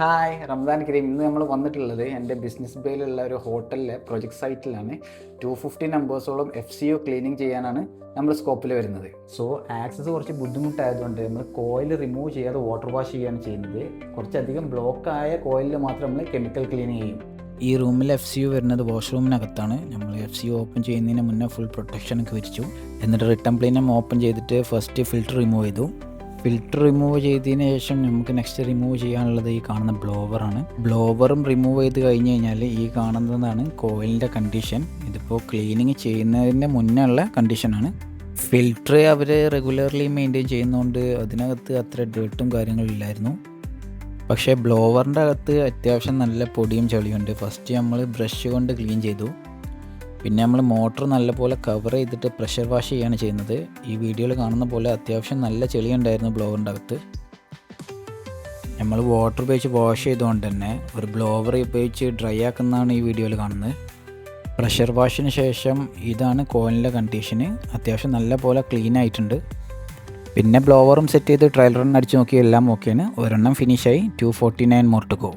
Hi Ramzan Kareem. ഇന്ന് നമ്മൾ വന്നിട്ടുള്ളത് എൻ്റെ ബിസിനസ് ബേയിലുള്ള ഒരു ഹോട്ടലിലെ പ്രൊജക്ട് സൈറ്റിലാണ്. 250 നമ്പേഴ്സോളം FCO ക്ലീനിങ് ചെയ്യാനാണ് നമ്മൾ സ്കോപ്പിൽ വരുന്നത്. സോ ആക്സസ് കുറച്ച് ബുദ്ധിമുട്ടായതുകൊണ്ട് നമ്മൾ കോയിൽ റിമൂവ് ചെയ്യാതെ വാട്ടർ വാഷ് ചെയ്യാണ് ചെയ്യുന്നത്. കുറച്ചധികം ബ്ലോക്കായ കോയിലിൽ മാത്രം നമ്മൾ കെമിക്കൽ ക്ലീനിങ് ചെയ്യും. ഈ റൂമിൽ FCO വരുന്നത് വാഷ്റൂമിനകത്താണ്. നമ്മൾ FCO ഓപ്പൺ ചെയ്യുന്നതിന് മുന്നേ ഫുൾ പ്രൊട്ടക്ഷനൊക്കെ വെച്ചു. എന്നിട്ട് റിട്ടേൺ പ്ലീനം ഓപ്പൺ ചെയ്തിട്ട് ഫസ്റ്റ് ഫിൽറ്റർ റിമൂവ് ചെയ്തു. ഫിൽറ്റർ റിമൂവ് ചെയ്തതിന് ശേഷം നമുക്ക് നെക്സ്റ്റ് റിമൂവ് ചെയ്യാനുള്ളത് ഈ കാണുന്ന ബ്ലോവറാണ്. ബ്ലോവറും റിമൂവ് ചെയ്ത് കഴിഞ്ഞ് കഴിഞ്ഞാൽ ഈ കാണുന്നതാണ് കോയിലിൻ്റെ കണ്ടീഷൻ. ഇതിപ്പോൾ ക്ലീനിങ് ചെയ്യുന്നതിന് മുന്നേ ഉള്ള കണ്ടീഷനാണ്. ഫിൽറ്റർ അവർ റെഗുലർലി മെയിൻറ്റെയിൻ ചെയ്യുന്നതുകൊണ്ട് അതിനകത്ത് അത്ര ഡേർട്ടും കാര്യങ്ങളില്ലായിരുന്നു. പക്ഷേ ബ്ലോവറിൻ്റെ അകത്ത് അത്യാവശ്യം നല്ല പൊടിയും ചളിയുണ്ട്. ഫസ്റ്റ് നമ്മൾ ബ്രഷ് കൊണ്ട് ക്ലീൻ ചെയ്തു. പിന്നെ നമ്മൾ മോട്ടർ നല്ലപോലെ കവർ ചെയ്തിട്ട് പ്രഷർ വാഷ് ചെയ്യുകയാണ് ചെയ്യുന്നത്. ഈ വീഡിയോയിൽ കാണുന്ന പോലെ അത്യാവശ്യം നല്ല ചെളിയുണ്ടായിരുന്നു ബ്ലോവറിൻ്റെ അകത്ത്. നമ്മൾ വാട്ടർ ഉപയോഗിച്ച് വാഷ് ചെയ്തുകൊണ്ട് തന്നെ ഒരു ബ്ലോവർ ഉപയോഗിച്ച് ഡ്രൈ ആക്കുന്നതാണ് ഈ വീഡിയോയിൽ കാണുന്നത്. പ്രഷർ വാഷിന് ശേഷം ഇതാണ് കോയിലിൻ്റെ കണ്ടീഷന്. അത്യാവശ്യം നല്ല പോലെ ക്ലീൻ ആയിട്ടുണ്ട്. പിന്നെ ബ്ലോവറും സെറ്റ് ചെയ്ത് ട്രയൽ റൺ അടിച്ച് നോക്കി എല്ലാം ഓക്കെയാണ്. ഒരെണ്ണം ഫിനിഷായി. 249 മോർ ടു ഗോ.